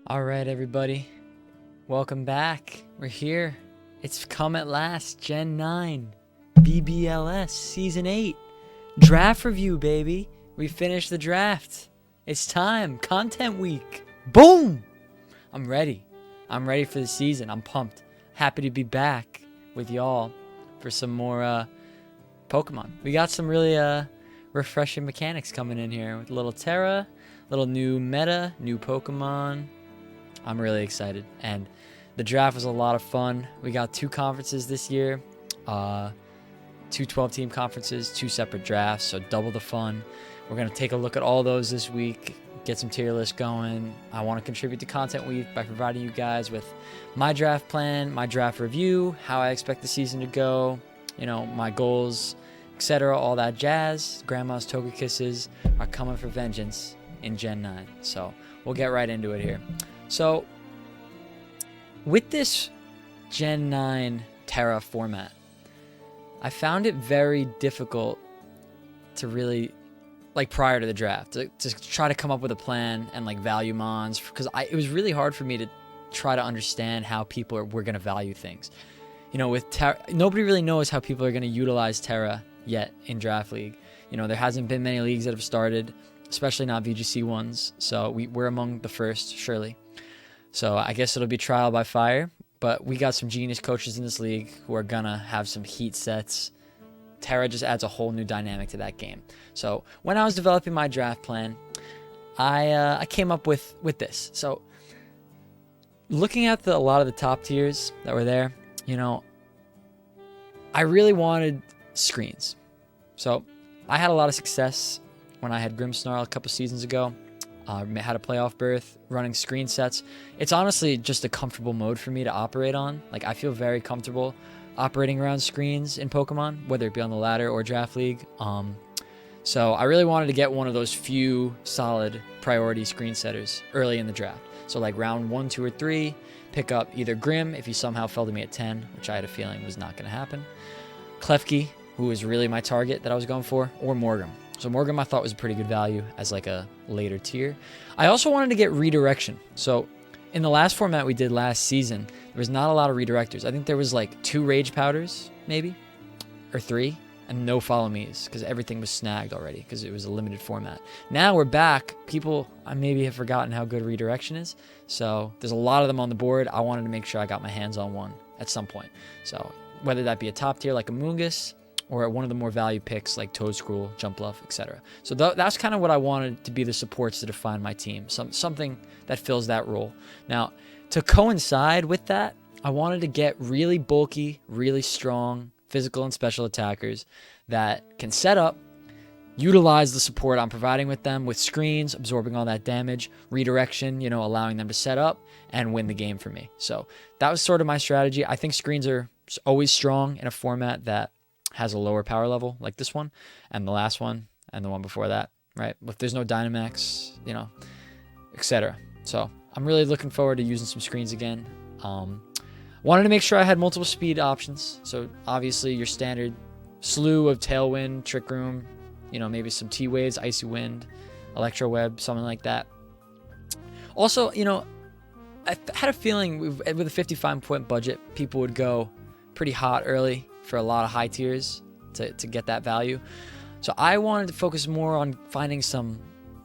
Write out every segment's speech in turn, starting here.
All right, everybody. Welcome back. We're here. It's come at last. Gen 9. VBL-S Season 8. Draft review, baby. We finished the draft. It's time. Content week. Boom! I'm ready. I'm ready for the season. I'm pumped. Happy to be back with y'all for some more Pokemon. We got some really refreshing mechanics coming in here with a little Terra, little new meta, new Pokemon. I'm really excited, and the draft was a lot of fun. We got 2 conferences this year, 2 12-team conferences, 2 separate drafts, so double the fun. We're going to take a look at all those this week, get some tier lists going. I want to contribute to Content Week by providing you guys with my draft plan, my draft review, how I expect the season to go, my goals, etc., all that jazz. Grandma's Togekisses are coming for vengeance in Gen 9, so we'll get right into it here. So, with this Gen 9 Terra format, I found it very difficult to really, prior to the draft, to try to come up with a plan and, value mons, because it was really hard for me to try to understand how people were going to value things. With Terra, nobody really knows how people are going to utilize Terra yet in Draft League. There hasn't been many leagues that have started, especially not VGC ones, so we're among the first, surely. So I guess it'll be trial by fire, but we got some genius coaches in this league who are gonna have some heat sets. Terra just adds a whole new dynamic to that game. So when I was developing my draft plan, I came up with this. So looking at a lot of the top tiers that were there, I really wanted screens. So I had a lot of success when I had Grimmsnarl a couple seasons ago. Had a playoff berth running screen sets. It's honestly just a comfortable mode for me to operate on. I feel very comfortable operating around screens in Pokemon, whether it be on the ladder or Draft League. So I really wanted to get one of those few solid priority screen setters early in the draft. So round 1, 2, or 3, pick up either Grimm if he somehow fell to me at 10, which I had a feeling was not going to happen, Klefki, who was really my target that I was going for, or Morgrim. So Morgrim I thought was a pretty good value as a later tier. I also wanted to get redirection. So in the last format we did last season, there was not a lot of redirectors. I think there was 2 Rage Powders, maybe, or 3, and no Follow Me's because everything was snagged already because it was a limited format. Now we're back. People maybe have forgotten how good redirection is. So there's a lot of them on the board. I wanted to make sure I got my hands on one at some point. So whether that be a top tier like a Mungus, or one of the more value picks like Toedscruel, Jumpluff, etc. So that's kind of what I wanted to be the supports to define my team, something that fills that role. Now, to coincide with that, I wanted to get really bulky, really strong physical and special attackers that can set up, utilize the support I'm providing with them with screens, absorbing all that damage, redirection, allowing them to set up and win the game for me. So that was sort of my strategy. I think screens are always strong in a format that has a lower power level like this one and the last one and the one before that, right? If there's no Dynamax, etc. So I'm really looking forward to using some screens again. Wanted to make sure I had multiple speed options. So obviously your standard slew of Tailwind, Trick Room, maybe some T-Waves, Icy Wind, Electro Web, something like that. Also, I had a feeling with a 55-point budget, people would go pretty hot early for a lot of high tiers to get that value. So I wanted to focus more on finding some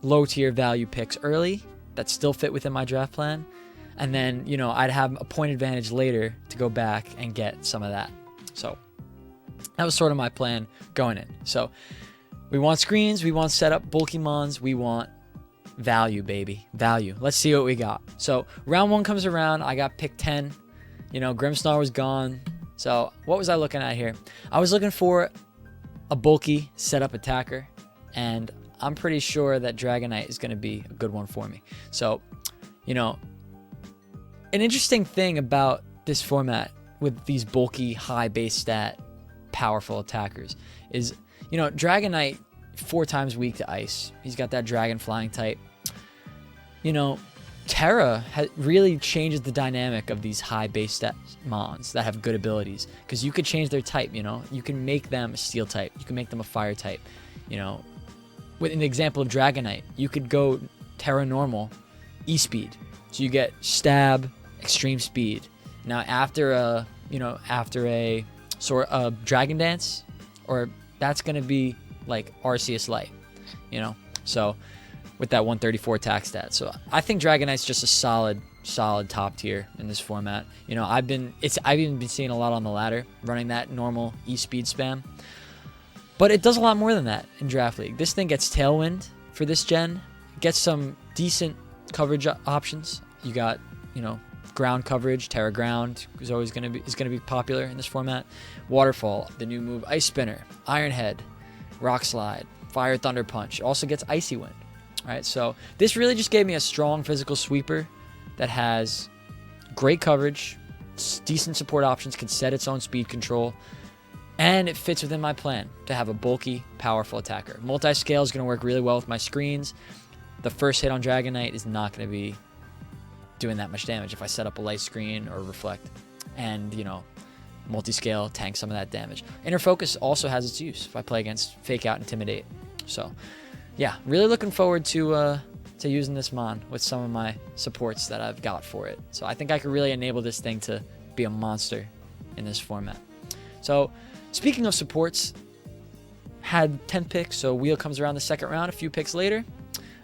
low tier value picks early that still fit within my draft plan. And then, I'd have a point advantage later to go back and get some of that. So that was sort of my plan going in. So we want screens, we want setup, bulky mons, we want value, baby. Value. Let's see what we got. So round 1 comes around, I got pick 10. Grimmsnarl was gone. So what was I looking at here? I was looking for a bulky setup attacker, and I'm pretty sure that Dragonite is going to be a good one for me. So, an interesting thing about this format with these bulky, high base stat, powerful attackers is, Dragonite 4 times weak to ice. He's got that dragon flying type. Terra really changes the dynamic of these high base stat mons that have good abilities, because you could change their type. You can make them a steel type, you can make them a fire type. With an example of Dragonite, you could go Terra normal E-speed. So you get stab, extreme speed. Now after a sort of Dragon Dance, or that's going to be like Arceus Light, So with that 134 attack stat. So I think Dragonite's just a solid top tier in this format. I've even been seeing a lot on the ladder running that normal E-speed spam. But it does a lot more than that in Draft League. This thing gets Tailwind for this gen. It gets some decent coverage options. You got, ground coverage. Terra Ground is going to be popular in this format. Waterfall, the new move, Ice Spinner, Iron Head, Rock Slide, Fire Thunder Punch. It also gets Icy Wind. All right, so this really just gave me a strong physical sweeper that has great coverage, decent support options, can set its own speed control, and it fits within my plan to have a bulky, powerful attacker. Multi-scale is going to work really well with my screens. The first hit on Dragonite is not going to be doing that much damage if I set up a light screen or reflect. And, multi-scale tanks some of that damage. Inner Focus also has its use if I play against Fake Out, Intimidate. So, yeah, really looking forward to using this Mon with some of my supports that I've got for it. So I think I could really enable this thing to be a monster in this format. So speaking of supports, had 10 picks, so Wheel comes around the second round. A few picks later,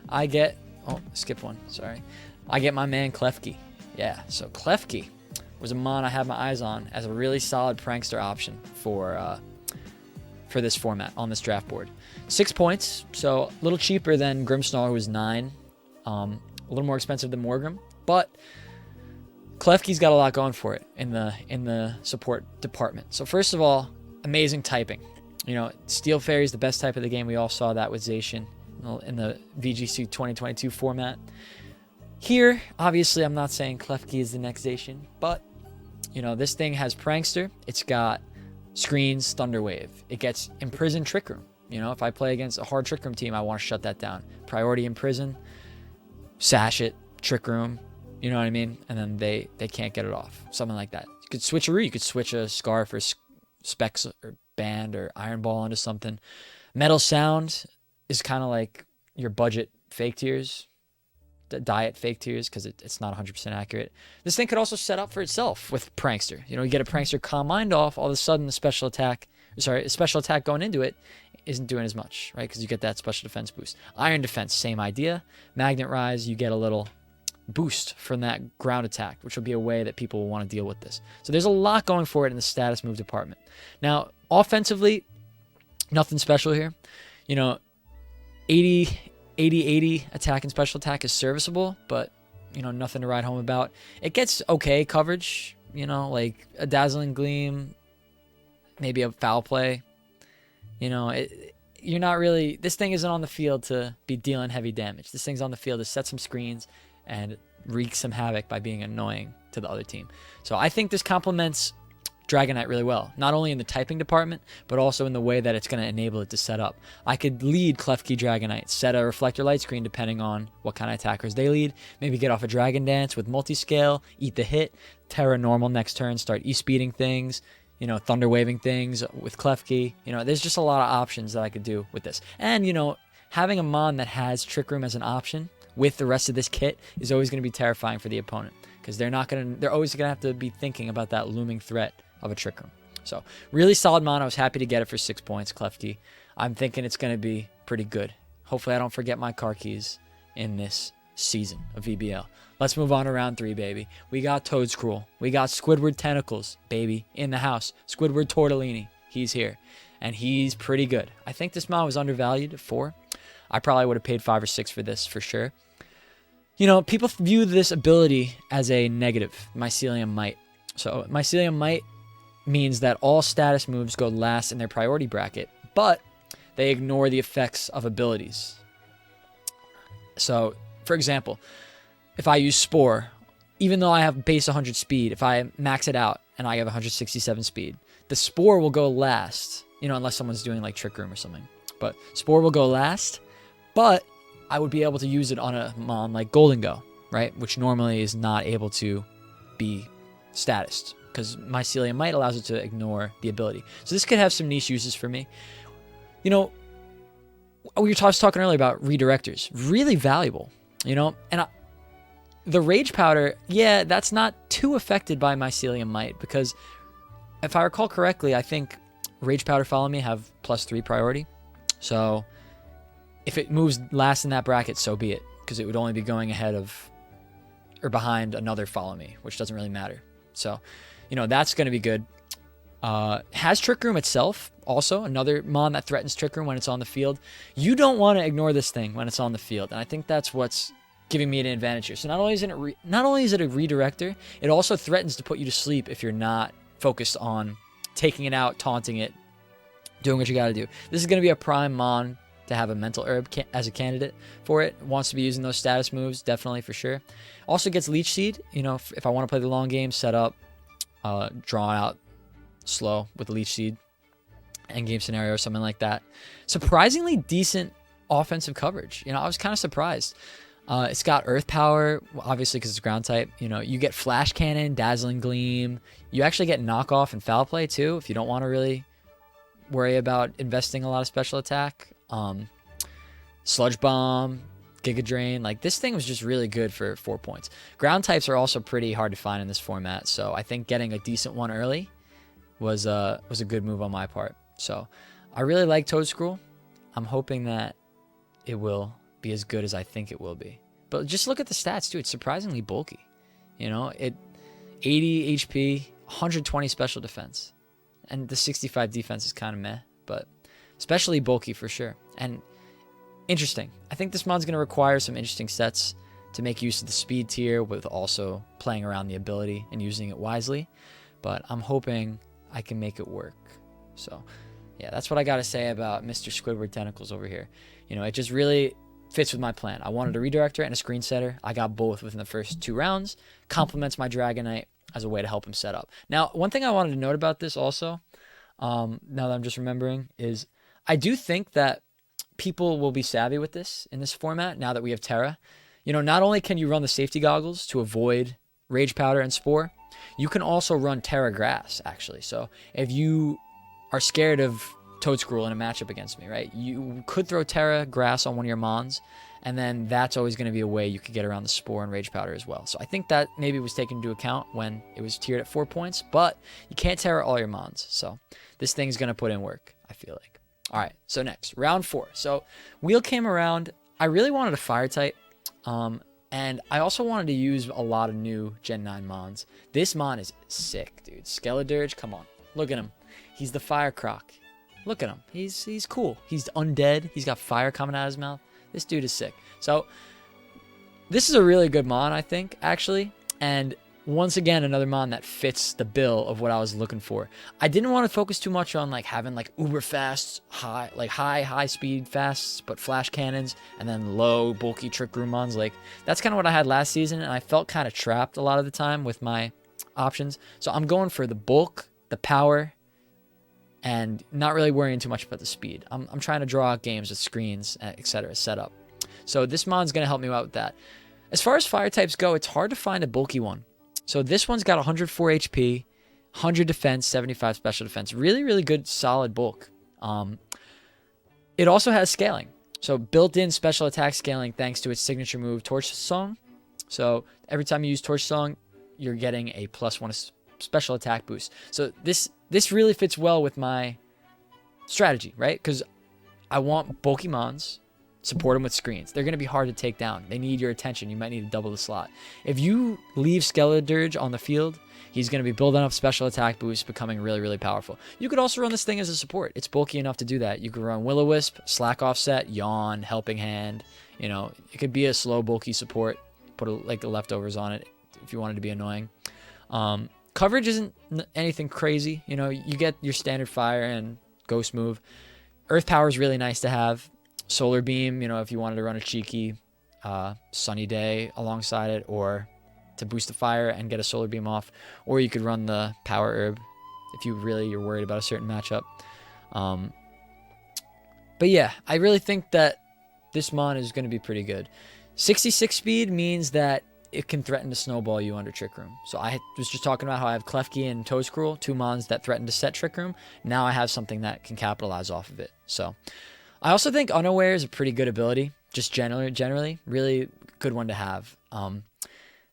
I get... Oh, skip one, sorry. I get my man Klefki. Yeah, so Klefki was a Mon I had my eyes on as a really solid prankster option for this format on this draft board. 6 points, so a little cheaper than Grimmsnarl, who was 9. A little more expensive than Morgrim, but Klefki's got a lot going for it in the support department. So first of all, amazing typing. Steel Fairy is the best type of the game. We all saw that with Zacian in the VGC 2022 format. Here, obviously, I'm not saying Klefki is the next Zacian, but this thing has Prankster. It's got Screens, Thunderwave. It gets Imprison, Trick Room. If I play against a hard Trick Room team, I want to shut that down. Priority Imprison, Sash it, Trick Room, you know what I mean? And then they can't get it off. Something like that. You could switch you could switch a Scarf or Specs or Band or Iron Ball into something. Metal Sound is kind of like your budget fake tiers. Diet fake tiers, because it's not 100% accurate. This thing could also set up for itself with Prankster. You get a Prankster Calm Mind off, all of a sudden a special attack going into it isn't doing as much, right? Because you get that special defense boost. Iron Defense, same idea. Magnet Rise, you get a little boost from that ground attack, which will be a way that people will want to deal with this. So there's a lot going for it in the status move department. Now, offensively, nothing special here. 80 attack and special attack is serviceable, but nothing to write home about. It gets okay coverage, like a Dazzling Gleam, maybe a Foul Play. You're not really... This thing isn't on the field to be dealing heavy damage. This thing's on the field to set some screens and wreak some havoc by being annoying to the other team. So I think this complements Dragonite really well, not only in the typing department, but also in the way that it's going to enable it to set up. I could lead Klefki Dragonite, set a Reflector Light Screen depending on what kind of attackers they lead, maybe get off a Dragon Dance with Multiscale, eat the hit, Terra Normal next turn, start E-speeding things, Thunder Waving things with Klefki. There's just a lot of options that I could do with this. And, having a Mon that has Trick Room as an option with the rest of this kit is always going to be terrifying for the opponent, because they're always going to have to be thinking about that looming threat of a Trick Room. So really solid Mon. I was happy to get it for 6 points, Klefki. I'm thinking it's going to be pretty good. Hopefully I don't forget my car keys in this season of VBL. Let's move on to round 3, baby. We got Toadscruel. We got Squidward Tentacles, baby, in the house. Squidward Tortellini. He's here. And he's pretty good. I think this Mon was undervalued at 4. I probably would have paid 5 or 6 for this for sure. People view this ability as a negative, Mycelium Might. So Mycelium Might means that all status moves go last in their priority bracket, but they ignore the effects of abilities. So, for example, if I use Spore, even though I have base 100 speed, if I max it out and I have 167 speed, the Spore will go last, unless someone's doing like Trick Room or something. But Spore will go last, but I would be able to use it on a Mon like Golden Go, right? Which normally is not able to be statused, because Mycelium Might allows it to ignore the ability. So this could have some niche uses for me. We were talking earlier about redirectors. Really valuable, and the Rage Powder, yeah, that's not too affected by Mycelium Might, because if I recall correctly, I think Rage Powder Follow Me have +3 priority. So if it moves last in that bracket, so be it, because it would only be going ahead of or behind another Follow Me, which doesn't really matter. So, that's going to be good. Has Trick Room itself, also another mon that threatens Trick Room when it's on the field. You don't want to ignore this thing when it's on the field, and I think that's what's giving me an advantage here. So not only is it a redirector, it also threatens to put you to sleep if you're not focused on taking it out, taunting it, doing what you got to do. This is going to be a prime mon to have a mental herb as a candidate for it. Wants to be using those status moves, definitely, for sure. Also gets Leech Seed. If I want to play the long game, set up, draw out slow with the Leech Seed, end game scenario or something like that. Surprisingly decent offensive coverage. I was kind of surprised. It's got Earth Power, obviously, because it's ground type. You get Flash Cannon, Dazzling Gleam. You actually get Knockoff and Foul Play, too, if you don't want to really worry about investing a lot of special attack. Sludge Bomb, Giga Drain. Like, this thing was just really good for 4 points. Ground types are also pretty hard to find in this format, so I think getting a decent one early was a good move on my part. So I really like Toadscruel. I'm hoping that it will be as good as I think it will be. But just look at the stats too. It's surprisingly bulky. It 80 HP, 120 special defense, and the 65 defense is kind of meh, but especially bulky for sure. And interesting. I think this mod's going to require some interesting sets to make use of the speed tier with also playing around the ability and using it wisely. But I'm hoping I can make it work. So yeah, that's what I got to say about Mr. Squidward Tentacles over here. It just really fits with my plan. I wanted a redirector and a screen setter. I got both within the first 2 rounds. Complements my Dragonite as a way to help him set up. Now, one thing I wanted to note about this also, now that I'm just remembering, is I do think that people will be savvy with this in this format now that we have Terra. Not only can you run the safety goggles to avoid Rage Powder and Spore, you can also run Terra Grass, actually. So if you are scared of Toadscruel in a matchup against me, right, you could throw Terra Grass on one of your mons, and then that's always going to be a way you could get around the Spore and Rage Powder as well. So I think that maybe was taken into account when it was tiered at 4 points, but you can't Terra all your mons. So this thing's going to put in work, I feel like. All right, so next, round 4. So Wheel came around. I really wanted a Fire type, and I also wanted to use a lot of new Gen 9 mons. This mon is sick, dude. Skeledirge, come on. Look at him. He's the Fire Croc. Look at him. He's cool. He's undead. He's got fire coming out of his mouth. This dude is sick. So this is a really good mon, I think, actually. And once again, another mon that fits the bill of what I was looking for. I didn't want to focus too much on having uber fast, high speed fasts, but flash cannons, and then low bulky Trick Room mons. That's kind of what I had last season, and I felt kind of trapped a lot of the time with my options. So I'm going for the bulk, the power, and not really worrying too much about the speed. I'm trying to draw out games with screens, etc. set up. So this mon's going to help me out with that. As far as fire types go, it's hard to find a bulky one. So this one's got 104 HP, 100 defense, 75 special defense. Really, really good, solid bulk. It also has scaling. So built-in special attack scaling thanks to its signature move, Torch Song. So every time you use Torch Song, you're getting a +1 special attack boost. So this really fits well with my strategy, right? Because I want bulky mons, support them with screens. They're going to be hard to take down. They need your attention. You might need to double the slot. If you leave Skeledirge on the field, he's going to be building up special attack boosts, becoming really, really powerful. You could also run this thing as a support. It's bulky enough to do that. You could run Will-O-Wisp, Slack Offset, Yawn, Helping Hand. It could be a slow, bulky support. Put the leftovers on it if you wanted to be annoying. Coverage isn't anything crazy. You get your standard fire and ghost move. Earth Power is really nice to have. Solar Beam, if you wanted to run a cheeky Sunny Day alongside it, or to boost the fire and get a Solar Beam off, or you could run the Power Herb if you're worried about a certain matchup. But yeah, I really think that this mon is going to be pretty good. 66 speed means that it can threaten to snowball you under Trick Room. So I was just talking about how I have Klefki and Toadscruel, 2 mons that threaten to set Trick Room. Now I have something that can capitalize off of it. So I also think Unaware is a pretty good ability, just generally, really good one to have.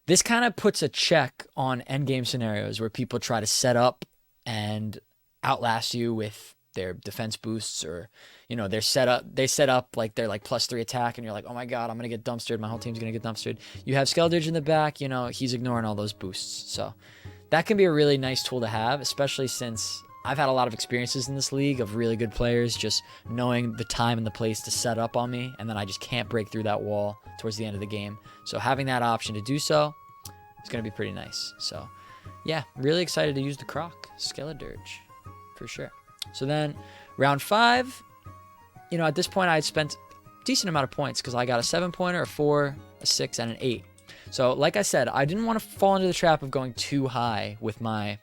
This kind of puts a check on endgame scenarios where people try to set up and outlast you with their defense boosts, or they set up like they're like +3 attack, and you're like, oh my god, I'm gonna get dumpstered, my whole team's gonna get dumpstered. You have Skeldridge in the back, he's ignoring all those boosts. So that can be a really nice tool to have, especially since I've had a lot of experiences in this league of really good players just knowing the time and the place to set up on me, and then I just can't break through that wall towards the end of the game. So having that option to do so is going to be pretty nice. So yeah, really excited to use the Croc Skeldridge for sure. So then round 5, at this point I had spent a decent amount of points because I got a 7-pointer, a 4, a 6, and an 8. So like I said, I didn't want to fall into the trap of going too high with my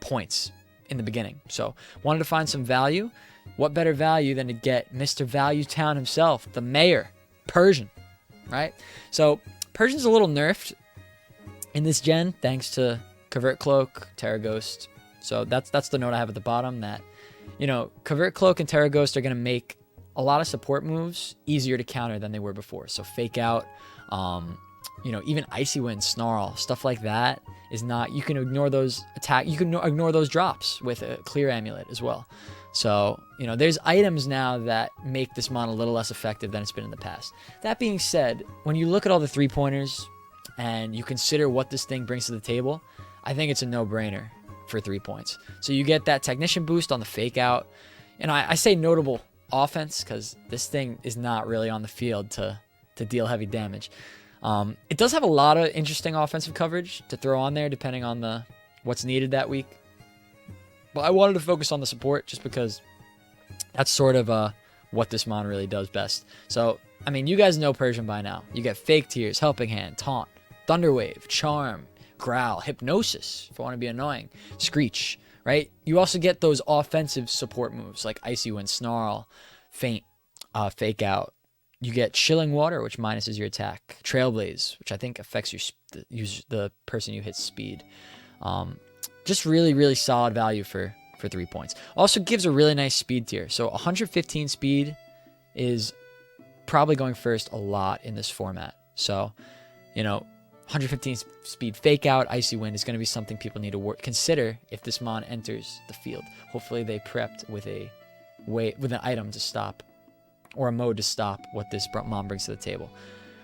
points in the beginning. So wanted to find some value. What better value than to get Mr. Value Town himself, the mayor, Persian, right? So Persian's a little nerfed in this gen thanks to Covert Cloak, Terra Ghost. So that's the note I have at the bottom, that Covert Cloak and Terra Ghost are going to make a lot of support moves easier to counter than they were before. So Fake Out, even Icy Wind, Snarl, stuff like that is not, you can ignore those you can ignore those drops with a Clear Amulet as well. So, there's items now that make this mon a little less effective than it's been in the past. That being said, when you look at all the 3-pointers and you consider what this thing brings to the table, I think it's a no-brainer for 3 points. So you get that Technician boost on the Fake Out. And I say notable offense because this thing is not really on the field to deal heavy damage. It does have a lot of interesting offensive coverage to throw on there depending on what's needed that week. But I wanted to focus on the support just because that's sort of what this mon really does best. So, you guys know Persian by now. You get Fake Tears, Helping Hand, Taunt, Thunderwave, Charm, Growl, Hypnosis, if I want to be annoying, Screech, right? You also get those offensive support moves like Icy Wind, Snarl, Faint, Fake Out. You get Chilling Water, which minuses your attack. Trailblaze, which I think affects the person you hit speed. Just really, really solid value for 3 points. Also gives a really nice speed tier. So 115 speed is probably going first a lot in this format. So, 115 speed Fake Out, Icy Wind is going to be something people need to consider if this mon enters the field. Hopefully they prepped with an item to stop, or a mode to stop what this mon brings to the table.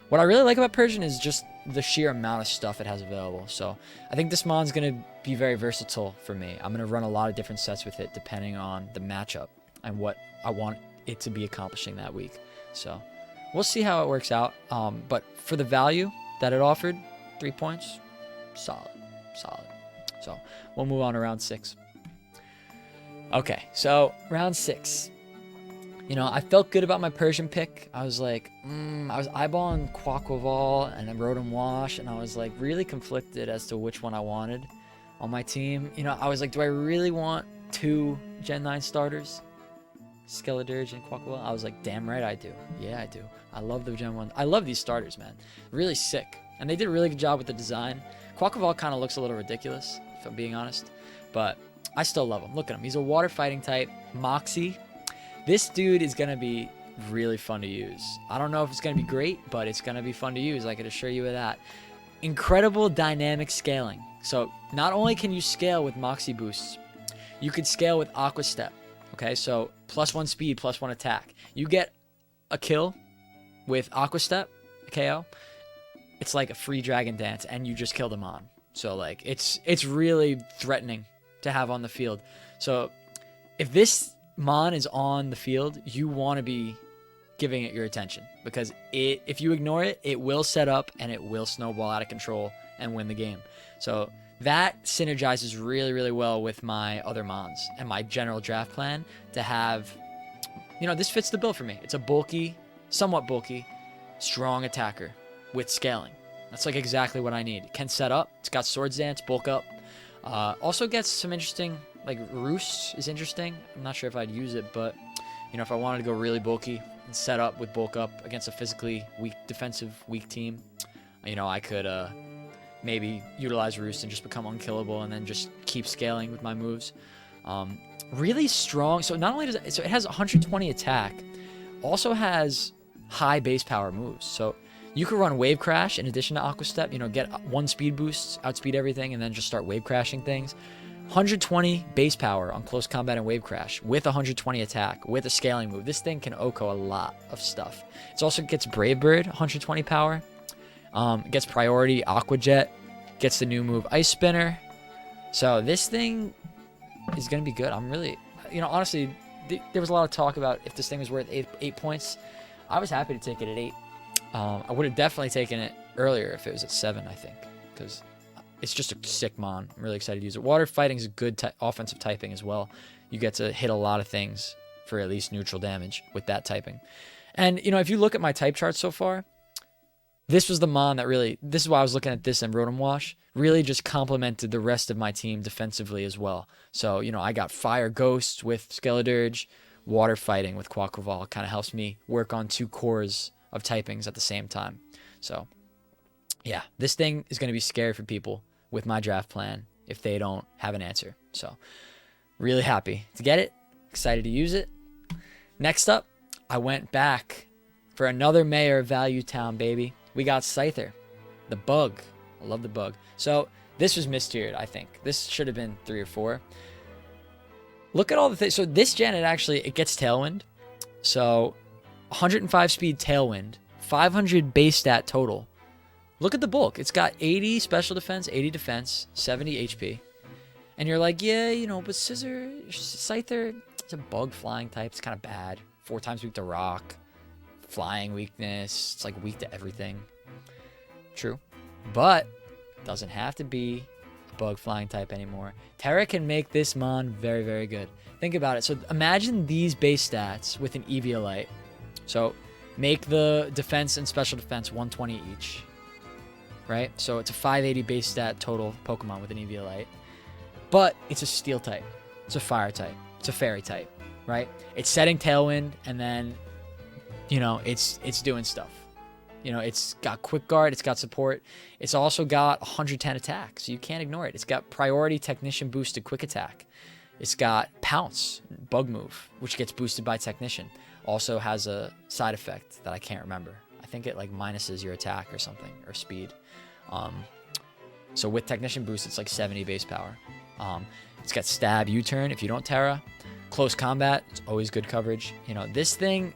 What I really like about Persian is just the sheer amount of stuff it has available. So I think this mon's going to be very versatile for me. I'm going to run a lot of different sets with it depending on the matchup and what I want it to be accomplishing that week. So we'll see how it works out. But for the value that it offered, 3 points, solid. So we'll move on to round 6. Okay, so round 6. I felt good about my Persian pick. I was like, I was eyeballing Quaquaval and then Rotom Wash, and I was like really conflicted as to which one I wanted on my team. I was like, do I really want 2 Gen 9 starters? Skeldridge and Quaquaval? I was like, damn right I do. Yeah, I do. I love the Gen 1. I love these starters, man. Really sick. And they did a really good job with the design. Quaquaval kind of looks a little ridiculous, if I'm being honest. But I still love him. Look at him. He's a water fighting type. Moxie. This dude is going to be really fun to use. I don't know if it's going to be great, but it's going to be fun to use. I can assure you of that. Incredible dynamic scaling. So not only can you scale with Moxie boosts, you could scale with Aqua Step. Okay, so +1 speed, +1 attack. You get a kill with Aqua Step, KO. It's like a free Dragon Dance, and you just killed him on. So like it's really threatening to have on the field. So if this mon is on the field, you want to be giving it your attention, because if you ignore it, it will set up and it will snowball out of control and win the game. So that synergizes really, really well with my other mons and my general draft plan to have, this fits the bill for me. It's a somewhat bulky, strong attacker with scaling. That's like exactly what I need. It can set up. It's got Swords Dance, bulk up. Also gets some interesting, like Roost is interesting. I'm not sure if I'd use it, but if I wanted to go really bulky and set up with bulk up against a physically weak, defensive weak team, I could maybe utilize Roost and just become unkillable and then just keep scaling with my moves. Really strong. So not only it has 120 attack, also has high base power moves. So You could run Wave Crash in addition to Aqua Step, you know, get 1 speed boost, outspeed everything, and then just start Wave Crashing things. 120 base power on close combat and Wave Crash with 120 attack with a scaling move. This thing can OHKO a lot of stuff. It also gets Brave Bird, 120 power. Gets priority Aqua Jet, gets the new move Ice Spinner. So this thing is going to be good. I'm really, you know, honestly, there was a lot of talk about if this thing was worth 8 points. I was happy to take it at 8. I would have definitely taken it earlier if it was at 7, I think, because it's just a sick mon. I'm really excited to use it. Water Fighting is a good offensive typing as well. You get to hit a lot of things for at least neutral damage with that typing. And, you know, if you look at my type chart so far, this was the mon that really, this is why I was looking at this and Rotom Wash, really just complemented the rest of my team defensively as well. So, you know, I got Fire Ghost with Skeledirge, Water Fighting with Quaquaval. Kind of helps me work on 2 cores of typings at the same time. So, yeah, this thing is going to be scary for people with my draft plan if they don't have an answer. So, really happy to get it. Excited to use it. Next up, I went back for another Mayor of Value Town, baby. We got Scyther, the bug. I love the bug. So, this was mistiered, I think. This should have been 3 or 4. Look at all the things. So, this gen, it gets Tailwind. So, 105 speed Tailwind, 500 base stat total. Look at the bulk. It's got 80 special defense, 80 defense, 70 HP. And you're like, yeah, you know, but Scyther, it's a bug flying type. It's kind of bad. 4 times weak to rock. Flying weakness. It's like weak to everything. True. But doesn't have to be a bug flying type anymore. Terra can make this mon very, very good. Think about it. So imagine these base stats with an Eviolite. So make the defense and special defense 120 each. Right? So it's a 580 base stat total Pokemon with an Eviolite. But it's a steel type. It's a fire type. It's a fairy type. Right? It's setting Tailwind, and then, you know, it's doing stuff. You know, it's got Quick Guard. It's got support. It's also got 110 attack, so you can't ignore it. It's got priority Technician boosted Quick Attack. It's got Pounce, Bug Move, which gets boosted by Technician. Also has a side effect that I can't remember. I think it like minuses your attack or something, or speed. So with Technician boost, it's like 70 base power. It's got Stab, U-Turn if you don't Terra. Close Combat, it's always good coverage. You know, this thing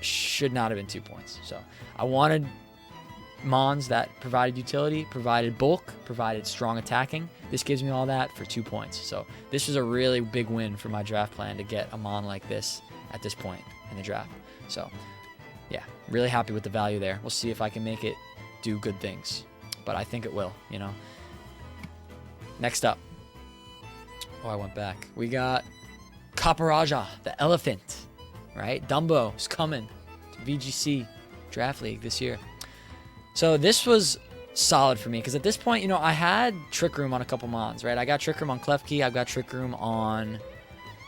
should not have been 2 points. So I wanted mons that provided utility, provided bulk, provided strong attacking. This gives me all that for 2 points. So this was a really big win for my draft plan to get a mon like this at this point in the draft. So yeah, really happy with the value there. We'll see if I can make it do good things, but I think it will, you know. Next up, I went back. We got Caparaja, the elephant, right? Dumbo is coming to VGC Draft League this year. So this was solid for me because at this point, you know, I had Trick Room on a couple mons, right? I got Trick Room on Klefki. I've got Trick Room on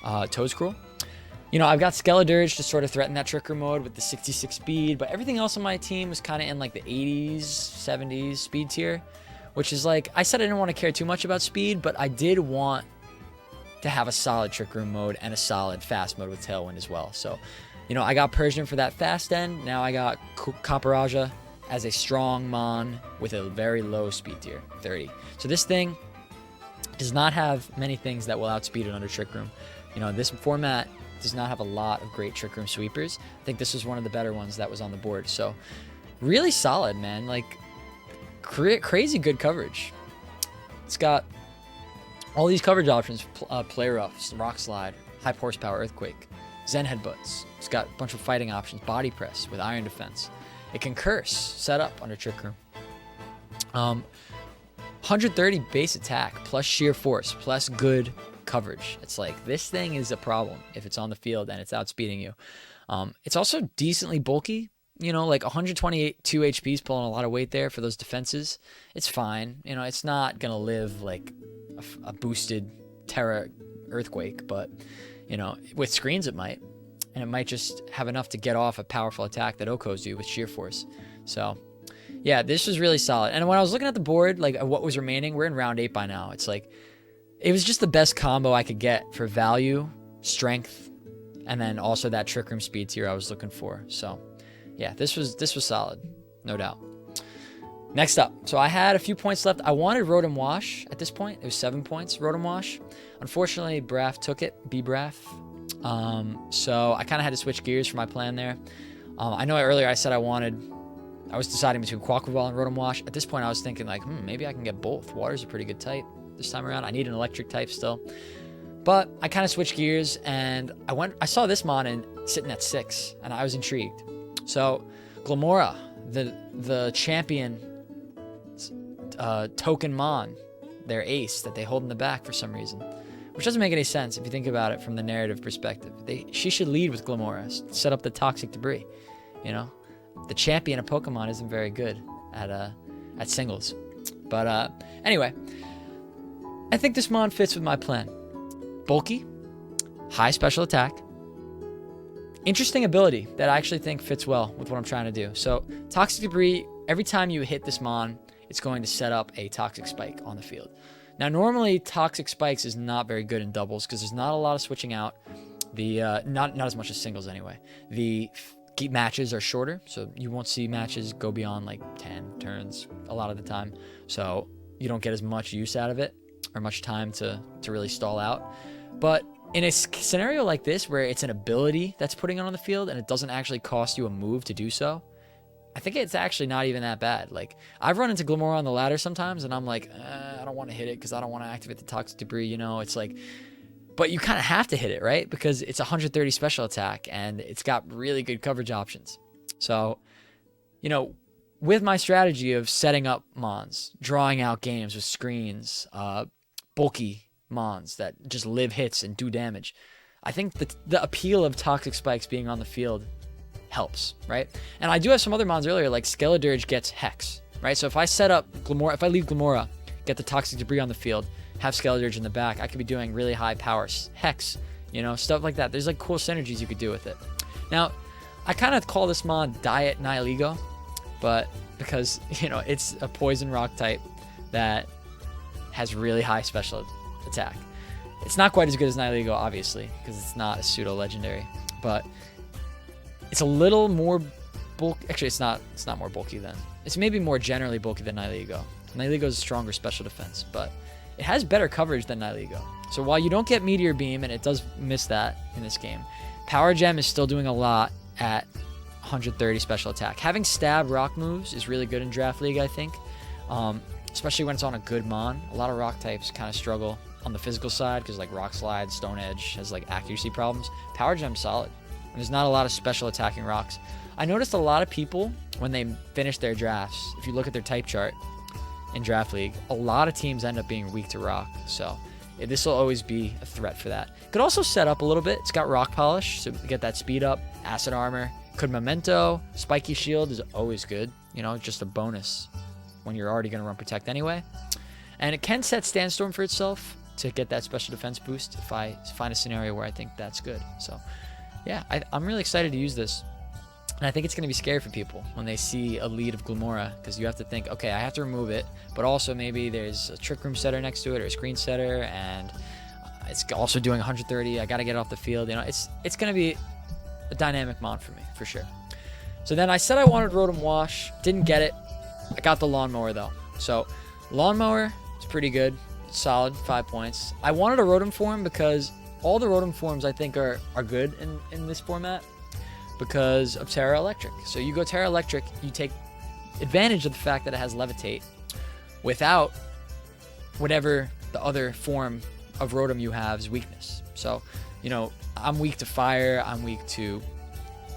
Toedscruel. You know, I've got Skeledirge to sort of threaten that Trick Room mode with the 66 speed, but everything else on my team was kind of in like the 80s, 70s speed tier, which is like, I said I didn't want to care too much about speed, but I did want to have a solid Trick Room mode and a solid fast mode with Tailwind as well. So, you know, I got Persian for that fast end. Now I got Caparaja as a strong mon with a very low speed tier, 30. So this thing does not have many things that will outspeed it under Trick Room. You know, this format does not have a lot of great Trick Room sweepers. I think this was one of the better ones that was on the board. So really solid, man. Like crazy good coverage. It's got all these coverage options: Play Rough, Rock Slide, High Horsepower, Earthquake, Zen Headbutts. It's got a bunch of fighting options: Body Press with Iron Defense. It can Curse, set up under Trick Room. 130 base attack plus sheer force plus good coverage. It's like, this thing is a problem if it's on the field and it's outspeeding you. It's also decently bulky. You know, like 122 HP is pulling a lot of weight there for those defenses. It's fine. You know, it's not going to live like a boosted Terra Earthquake, but, you know, with screens it might. And it might just have enough to get off a powerful attack that Okos do with sheer force. So, yeah, this was really solid. And when I was looking at the board, like what was remaining, we're in round 8 by now. It's like, it was just the best combo I could get for value, strength, and then also that Trick Room speed tier I was looking for. So, yeah, this was solid, no doubt. Next up, so I had a few points left. I wanted Rotom Wash at this point. It was 7 points, Rotom Wash. Unfortunately, Braff took it, B-Braff. So I kind of had to switch gears for my plan there. I know earlier I said I was deciding between Quaquaval and Rotom Wash. At this point, I was thinking like, maybe I can get both. Water's a pretty good type this time around. I need an electric type still. But I kind of switched gears, and I saw this Mon sitting at 6, and I was intrigued. So Glimmora, the champion token Mon, their ace that they hold in the back for some reason, which doesn't make any sense if you think about it from the narrative perspective. She should lead with Glimmora, set up the toxic debris. You know, the champion of Pokemon isn't very good at singles. But anyway, I think this Mon fits with my plan. Bulky, high special attack, interesting ability that I actually think fits well with what I'm trying to do. So toxic debris, every time you hit this Mon, it's going to set up a toxic spike on the field. Now, normally toxic spikes is not very good in doubles because there's not a lot of switching out. Not as much as singles anyway. The matches are shorter, so you won't see matches go beyond like 10 turns a lot of the time. So you don't get as much use out of it or much time to really stall out. But in a scenario like this where it's an ability that's putting it on the field and it doesn't actually cost you a move to do so, I think it's actually not even that bad. Like, I've run into Glimmora on the ladder sometimes, and I'm like, I don't want to hit it because I don't want to activate the toxic debris, you know? It's like, but you kind of have to hit it, right? Because it's 130 special attack, and it's got really good coverage options. So, you know, with my strategy of setting up Mons, drawing out games with screens, bulky Mons that just live hits and do damage, I think the appeal of toxic spikes being on the field helps, right? And I do have some other Mons earlier, like Skeledirge gets Hex, right? So if I set up Glimmora, if I leave Glimmora, get the toxic debris on the field, have Skeledirge in the back, I could be doing really high power Hex, you know, stuff like that. There's like cool synergies you could do with it. Now, I kind of call this Mon Diet Nihilego, but because, you know, it's a poison rock type that has really high special attack. It's not quite as good as Nihilego, obviously, because it's not a pseudo legendary, but it's a little more bulky. Actually, it's not more bulky than. It's maybe more generally bulky than Nihilego. Nihilego is a stronger special defense, but it has better coverage than Nihilego. So while you don't get Meteor Beam, and it does miss that in this game, Power Gem is still doing a lot at 130 special attack. Having stab rock moves is really good in Draft League, I think, especially when it's on a good Mon. A lot of rock types kind of struggle on the physical side because like Rock Slide, Stone Edge has like accuracy problems. Power Gem's solid. And there's not a lot of special attacking rocks. I noticed a lot of people, when they finish their drafts, if you look at their type chart in Draft League, a lot of teams end up being weak to rock. So this will always be a threat for that. Could also set up a little bit. It's got Rock Polish, so get that speed up, Acid Armor. Could Memento, Spiky Shield is always good. You know, just a bonus when you're already going to run Protect anyway. And it can set Sandstorm for itself to get that special defense boost if I find a scenario where I think that's good. So yeah, I'm really excited to use this. And I think it's going to be scary for people when they see a lead of Glimmora, because you have to think, okay, I have to remove it, but also maybe there's a Trick Room setter next to it or a screen setter, and it's also doing 130. I got to get it off the field. You know, it's going to be a dynamic Mon for me, for sure. So then I said I wanted Rotom Wash. Didn't get it. I got the Lawnmower, though. So Lawnmower is pretty good. It's solid, 5 points. I wanted a Rotom form because all the Rotom forms I think are good in this format because of Terra Electric. So you go Terra Electric, you take advantage of the fact that it has Levitate without whatever the other form of Rotom you have's weakness. So, you know, I'm weak to fire, I'm weak to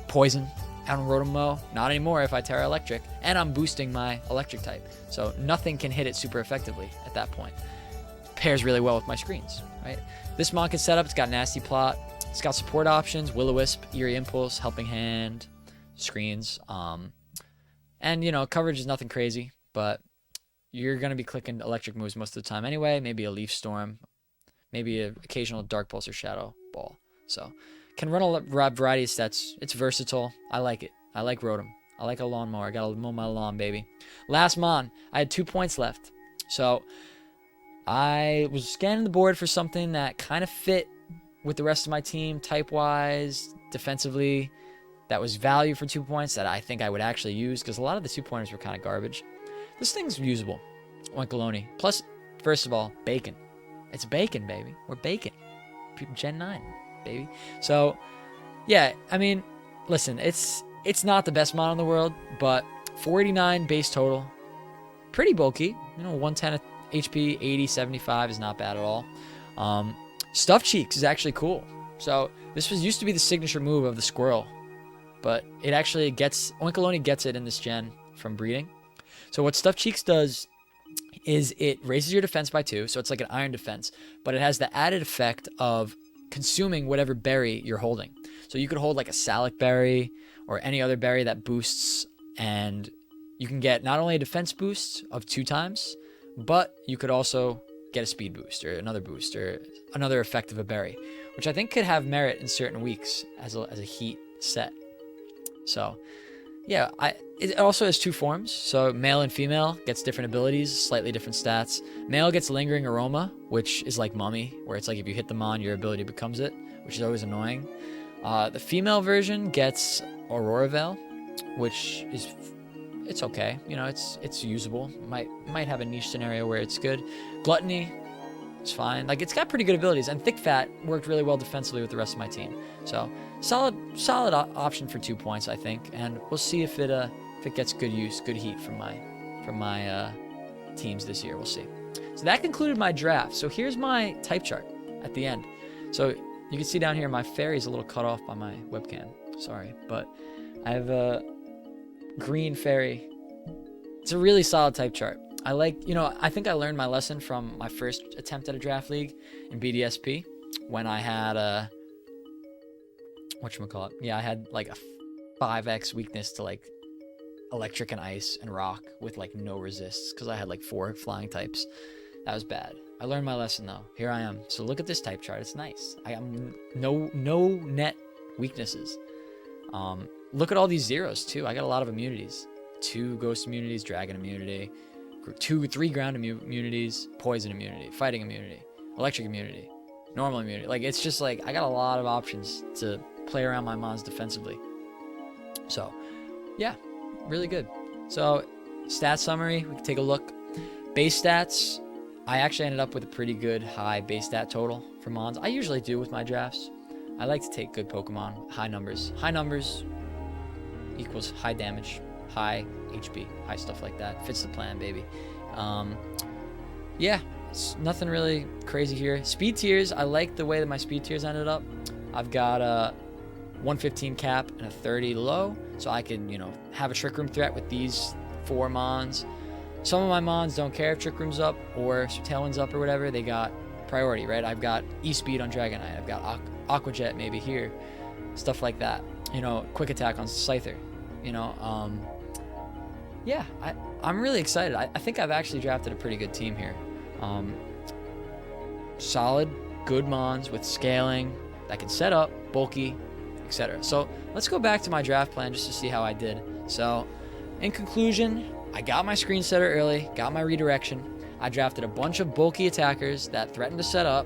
poison out on Rotom Mow. Not anymore if I Terra Electric, and I'm boosting my electric type. So nothing can hit it super effectively at that point. Pairs really well with my screens, right? This Mon can set up, it's got Nasty Plot, it's got support options, Will-O-Wisp, Eerie Impulse, Helping Hand, screens, and you know, coverage is nothing crazy, but you're going to be clicking electric moves most of the time anyway, maybe a Leaf Storm, maybe an occasional Dark Pulse or Shadow Ball. So can run a variety of sets. It's versatile. I like it. I like Rotom. I like a Lawnmower. I got to mow my lawn, baby. Last Mon, I had 2 points left. So I was scanning the board for something that kind of fit with the rest of my team, type-wise, defensively, that was value for 2 points that I think I would actually use, because a lot of the 2-pointers were kind of garbage. This thing's usable. Oinkaloni. Plus, first of all, bacon. It's bacon, baby. We're bacon. Gen 9, baby. So, yeah, I mean, listen, it's not the best mod in the world, but 489 base total. Pretty bulky. 110 HP, 80, 75 is not bad at all. Stuffed cheeks is actually cool. So this used to be the signature move of the squirrel, but it actually Oinkaloni gets it in this gen from breeding. So what Stuffed Cheeks does is it raises your defense by 2, so it's like an iron defense, but it has the added effect of consuming whatever berry you're holding. So you could hold like a Salic berry or any other berry that boosts, and you can get not only a defense boost of 2 times, but you could also get a speed boost or another boost or another effect of a berry, which I think could have merit in certain weeks as a heat set. So yeah, it also has 2 forms. So male and female gets different abilities, slightly different stats. Male gets Lingering Aroma, which is like Mummy, where it's like if you hit them on, your ability becomes it, which is always annoying. The female version gets Aurora Veil, which is it's okay. It's usable. Might have a niche scenario where it's good. Gluttony, it's fine. Like, it's got pretty good abilities, and Thick Fat worked really well defensively with the rest of my team. So solid option for 2 points, I think, and we'll see if it gets good heat from my teams this year. We'll see. So that concluded my draft. So here's my type chart at the end. So you can see down here my fairy's a little cut off by my webcam. Sorry, but I have a green fairy. It's a really solid type chart. I think I learned my lesson from my first attempt at a draft league in BDSP when I had I had like a 5x weakness to like electric and ice and rock with like no resists because I had like 4 flying types. That was bad. I learned my lesson though. Here I am. So look at this type chart. It's nice. I am no net weaknesses. Look at all these zeros too. I got a lot of immunities. 2 ghost immunities, dragon immunity, 3 ground immunities, poison immunity, fighting immunity, electric immunity, normal immunity. Like, it's just like I got a lot of options to play around my mons defensively. So yeah, really good. So stat summary, we can take a look. Base stats, I actually ended up with a pretty good high base stat total for mons. I usually do with my drafts. I like to take good Pokemon, high numbers. High numbers equals high damage, high HP, high stuff like that. Fits the plan, baby. Yeah, it's nothing really crazy here. Speed tiers, I like the way that my speed tiers ended up. I've got a 115 cap and a 30 low, so I can, have a Trick Room threat with these 4 mons. Some of my mons don't care if Trick Room's up or Tailwind's up or whatever. They got priority, right? I've got E-Speed on Dragonite. I've got Aqua Jet maybe here. Stuff like that. Quick Attack on Scyther. Yeah, I'm really excited. I think I've actually drafted a pretty good team here. Solid, good mons with scaling that can set up, bulky, etc. So let's go back to my draft plan just to see how I did. So in conclusion, I got my screen setter early, got my redirection. I drafted a bunch of bulky attackers that threatened to set up.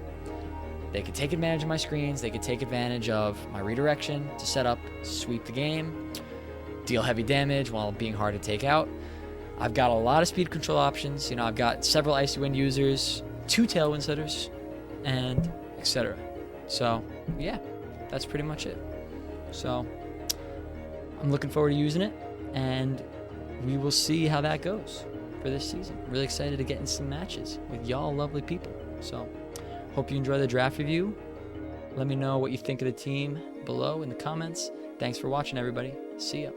They could take advantage of my screens. They could take advantage of my redirection to set up, sweep the game, deal heavy damage while being hard to take out. I've got a lot of speed control options. I've got several Icy Wind users, 2 Tailwind setters, and etc. So yeah, that's pretty much it. So I'm looking forward to using it, and we will see how that goes for this season. Really excited to get in some matches with y'all lovely people. So hope you enjoy the draft review. Let me know what you think of the team below in the comments. Thanks for watching, everybody. See ya.